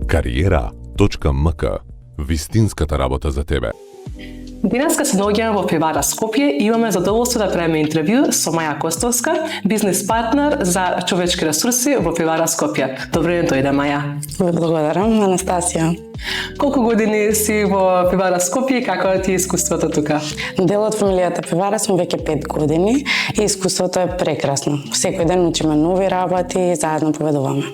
Кариера.мк. Вистинската работа за тебе. Денеска се доаѓаме во пивара Скопје и имаме задоволство да правиме интервју со Маја Костовска, бизнес партнер за човечки ресурси во пивара Скопје. Добро ден дојде, Маја. Благодарам, Анастасија. Колку години си во пивара Скопје и какво ти е искуството тука? Дел од фамилијата пивара сум веќе 5 години и искуството е прекрасно. Секој ден учиме нови работи и заедно поведуваме.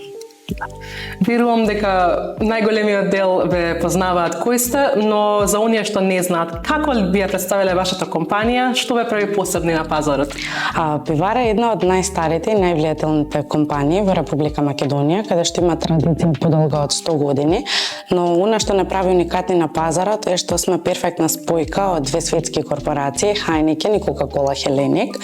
Верувам дека најголемиот дел ве познаваат кои сте, но за оние што не знаат, како би ја представиле вашата компанија, што ве прави посебни на пазарот? Пивара е една од најстарите и највлијателните компании во Република Македонија, каде што има традиција подолга од 100 години, но она што не прави уникатни на пазарот е што сме перфектна спојка од две светски корпорации, Heineken и Coca-Cola Hellenic,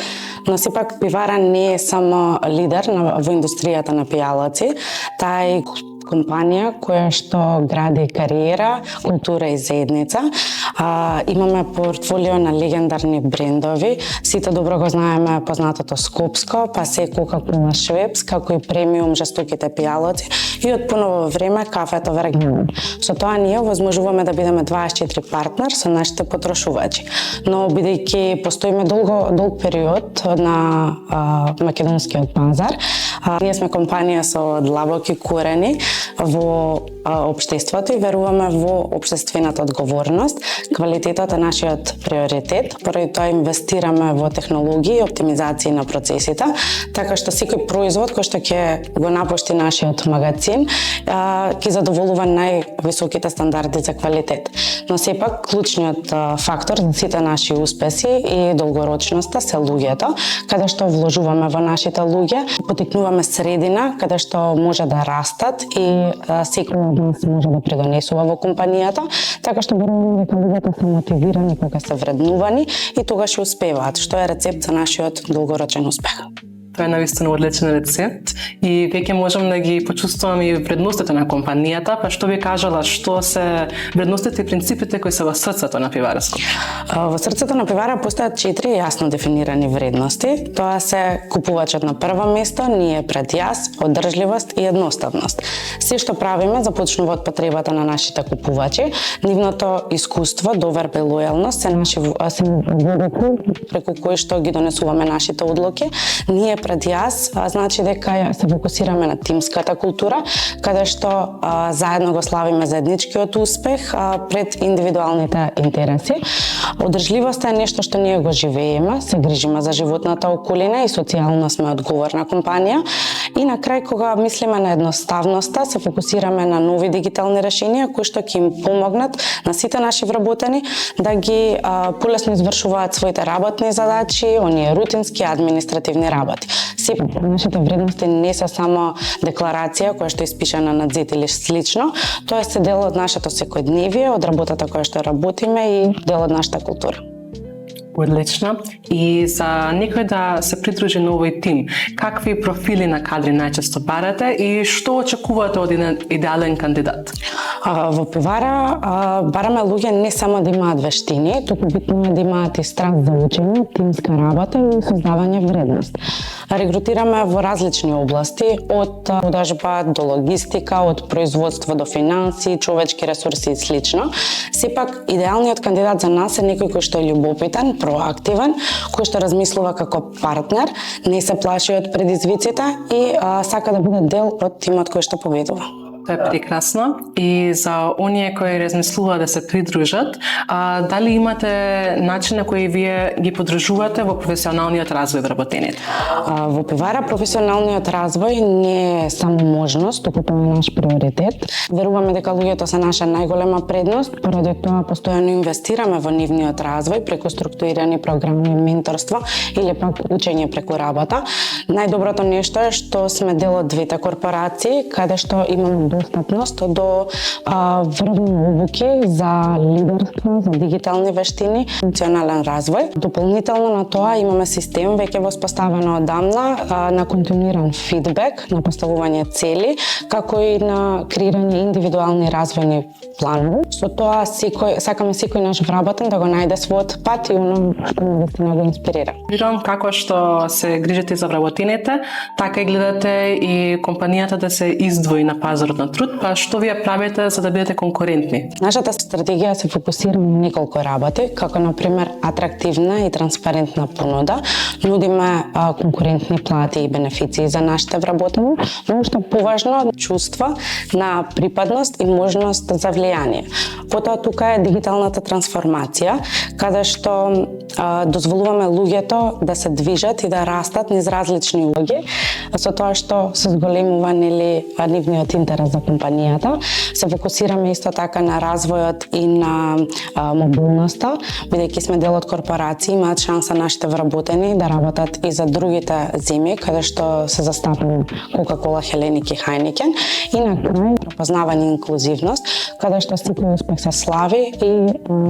но сепак пивара не е само лидер во индустријата на пијалаци, таа е компанија која што гради кариера, култура и заедница. Имаме портфолио на легендарни брендови. Сите добро го знаеме познатото Скопско, па се Coca-Cola Schweppes, како и премиум жестоките пијалоци и од поново време кафето Вергино. Со тоа ние возможуваме да бидеме 24 партнер со нашите потрошувачи. Но бидејќи постоиме долг период на македонскиот пазар, ние сме компанија со длабоки корени во општеството и веруваме во општествената одговорност. Квалитетот е нашиот приоритет, поради тоа инвестираме во технологии и оптимизации на процесите, така што секој производ кој што ќе го напушти нашиот магазин ќе задоволува највисоките стандарди за квалитет. Но сепак клучниот фактор за сите наши успеси и долгорочноста се луѓето, каде што вложуваме во нашите луѓе, потикнуваме средина каде што може да растат и секој од нас може да придонесува во компанијата, така што веруваме дека луѓето се мотивирани кога се вреднувани и тогаш ќе успеваат, што е рецепт за нашиот долгорочен успех. Тоа е навистина одличен рецепт и веќе можам да ги почувствувам и вредностите на компанијата, па што би кажала, што се вредностите и принципите кои се во срцето на пивара Скопје? Во срцето на пивара постојат 4 јасно дефинирани вредности. Тоа се купувачот на прво место, ние пред јас, одржливост и едноставност. Се што правиме започнува од потребата на нашите купувачи, нивното искуство, доверба и лојалност се наши водоки преку кои што ги донесуваме нашите одлуки. Ние пред јас, значи дека се фокусираме на тимската култура, каде што заедно го славиме заедничкиот успех пред индивидуалните интереси. Одржливоста е нешто што ние го живееме, се грижиме за животната околина и социјално сме одговорна компанија. И на крај, кога мислиме на едноставноста, се фокусираме на нови дигитални решенија кои што ќе им помогнат на сите наши вработени да ги полесно извршуваат своите работни задачи, оние рутински административни работи. Сепак, нашите вредности не се само декларација која што е испишана на зид или слично, тоа е дел од нашето секојдневие, од работата која што работиме и дел од нашата култура. Одлично. И за некој да се придружи на овој тим, какви профили на кадри најчесто барате и што очекувате од идеален кандидат? Во пивара бараме луѓе не само да имаат вештини, туку битно е да имаат и страст за учење, тимска работа и создавање вредност. Регрутираме во различни области, од продажба до логистика, од производство до финанси, човечки ресурси и слично. Сепак, идеалниот кандидат за нас е некој кој што е љубопитен, проактивен, кој што размислува како партнер, не се плаши од предизвиците и сака да биде дел од тимот кој што победува. Тоа е прекрасно. И за оние кои размислуваат да се придружат, дали имате начин на кој вие ги подружувате во професионалниот развој вработените? Во пивара професионалниот развој не е само можност, туку тоа е наш приоритет. Веруваме дека луѓето се наша најголема предност, поради тоа постојано инвестираме во нивниот развој преку структурирани програми, менторство или пак учење преку работа. Најдоброто нешто е што сме дел од двете корпорации, каде што имаме достапност до врвни обуки за лидерство, за дигитални вештини, функционален развој. Дополнително на тоа имаме систем веќе воспоставено одамна на континуиран фидбек, на поставување цели, како и на креирање индивидуални развојни планови. Со тоа сакаме секој наш вработен да го најде својот пат и оно што навистина го инспирира. Вирам како што се грижите за вработените, така и гледате и компанијата да се издвои на пазарот на труд, па што вие правите за да бидете конкурентни? Нашата стратегија се фокусира на неколку работи, како на пример атрактивна и транспарентна понуда, нудиме конкурентни плати и бенефиции за нашите вработени, но што поважно чувство на припадност и можност за влијание. Потоа тука е дигиталната трансформација, каде што дозволуваме луѓето да се движат и да растат низ различни улоги, со тоа што се зголемува нивниот интерес за компанијата. Се фокусираме исто така на развојот и на мобилноста, бидејќи сме дел од корпорации, имаат шанса нашите вработени да работат и за другите земји, каде што се застапени Coca-Cola, Hellenic и Heineken. И на крај, препознавање и инклузивност, каде што секој успех се слави и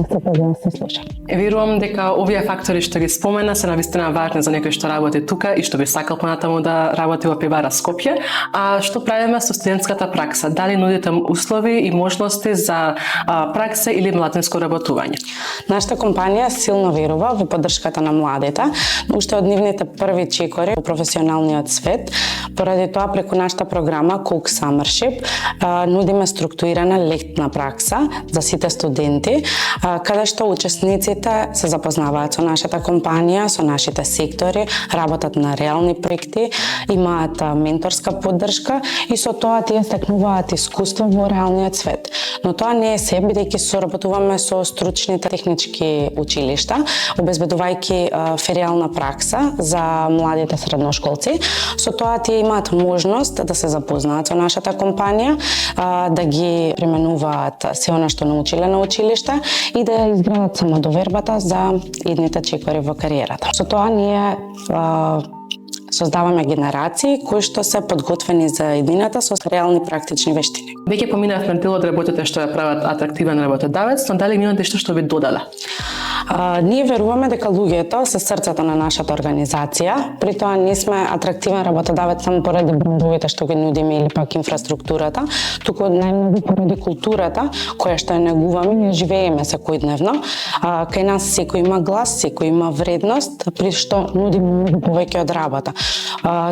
секој глас се слуша. Верувам дека овие фактори што ги спомена се навистина важни за некој што работи тука и што би сакал понатаму да работи во Пивара Скопје. А што правиме со студентската пракса? Дали нудите услови и можности за пракса или младинско работување? Нашата компанија силно верува во поддршката на младите, уште од нивните први чекори во професионалниот свет. Поради тоа, преку нашата програма Cook Summership нудиме структурирана летна пракса за сите студенти, каде што учесниците се запознаваат со нашата компанија, со нашите сектори, работат на реални проекти, имаат менторска поддршка и со тоа тие стекнуваат искуство во реалниот свет. Но тоа не е се, бидејќи соработуваме со стручните технички училишта, обезбедувајќи феријална пракса за младите средношколци. Со тоа тие имаат можност да се запознаат со нашата компанија, да ги применуваат се она што научиле на училиште и да изградат самодовербата за идните чекори во кариерата. Со тоа ние создаваме генерации кои што се подготвени за иднината со реални практични вештини. Веќе поминавме дел од работите што ја прават атрактивен работодавец, но дали имате што би додала? Ние веруваме дека луѓето се срцето на нашата организација, при тоа не сме атрактивен работодавец само поради брендовите што ги нудиме или пак инфраструктурата, туку најмногу поради културата која што ја негуваме, ние живееме секојдневно. Кај нас секој има глас, секој има вредност, при што нудиме многу повеќе од работа.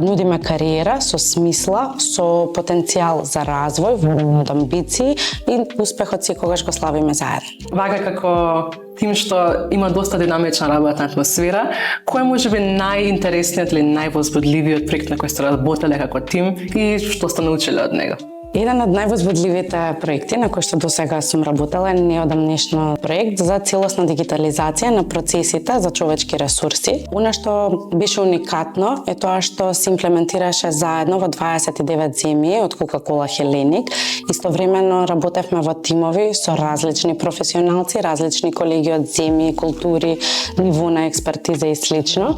Нудиме кариера со смисла, со потенцијал за развој, воден од амбиции и успехот секогаш го славиме заедно. Вака како тим што има доста динамична работна атмосфера, кој може би најинтересниот или највозбудливиот проект на кој сте работеле како тим и што сте научиле од него? Еден од највозбудливите проекти на кои што досега сум работела е неодамнешно проект за целосна дигитализација на процесите за човечки ресурси. Она што беше уникатно е тоа што се имплементираше заедно во 29 земји од Coca-Cola Hellenic. Истовремено работевме во тимови со различни професионалци, различни колеги од земји, култури, ниво на експертиза и слично,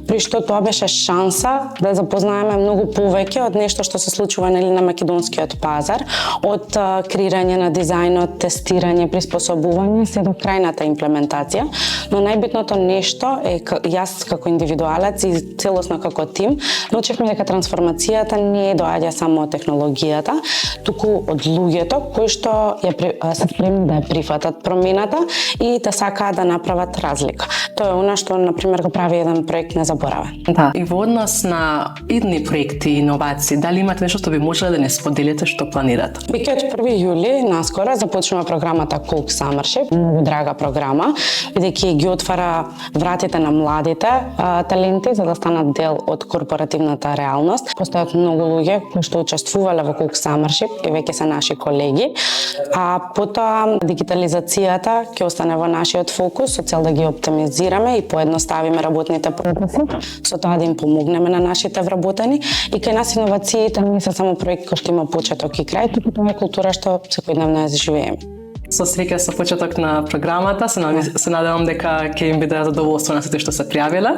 при што тоа беше шанса да запознаеме многу повеќе од нешто што се случува на македонскиот пазар, од креирање на дизајнот, тестирање, приспособување, се до крајната имплементација. Но најбитното нешто е јас како индивидуалец и целосно како тим, научивме дека трансформацијата не доаѓа само од технологијата, туку од луѓето кои што се спремни да ја прифатат промената и да сакаат да направат разлика. Тоа е она што, например, го прави еден проект незаборавен. Да. И во однос на идни проекти и иновации, дали имате нешто што би можеле да не споделите што планирате? Веќе од 1 јули наскоро започнува програмата Cook Summership, многу драга програма, бидејќи ги отвара вратите на младите таленти за да станат дел од корпоративната реалност. Постојат многу луѓе кои што учествувале во Cook Summership и веќе се наши колеги, а потоа дигитализацијата ќе остане во нашиот фокус со цел да ги оптимизираме и поедноставиме работните процеси, со тоа да им помогнеме на нашите вработени и кај нас иновациите не се само проект кој што има почеток и крај, туку тоа е култура што секојдневно ја живееме. Со среќа со почеток на програмата, се надевам дека ќе им биде задоволство на сите што се пријавиле.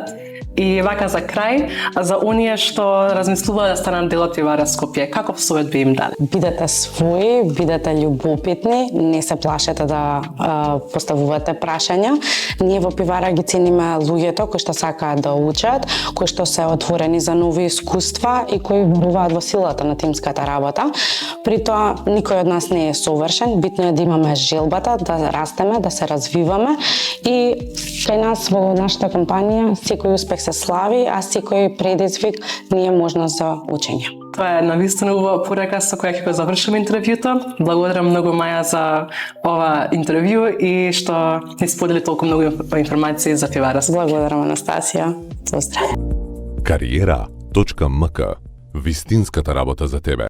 И вака за крај, за оние што размислуваат да станат дел од Пивара Скопје, каков совет би им дали? Бидете своји, бидете љубопитни, не се плашете да поставувате прашања. Ние во Пивара ги цениме луѓето кои што сакаат да учат, кои што се отворени за нови искуства и кои веруваат во силата на тимската работа. При тоа никој од нас не е совршен, битно е да имаме желбата да растеме, да се развиваме и кај нас во нашата компанија секој успех се слави, а секој предизвик ни е можност за учење. Тоа е навистина убава порака со која ќе го завршиме интервјуто. Благодарам многу Маја за ова интервју и што ни сподели толку многу информации за пиварство. Благодарам, Анастасија. Со здравје. Кариера.мк. Вистинската работа за тебе.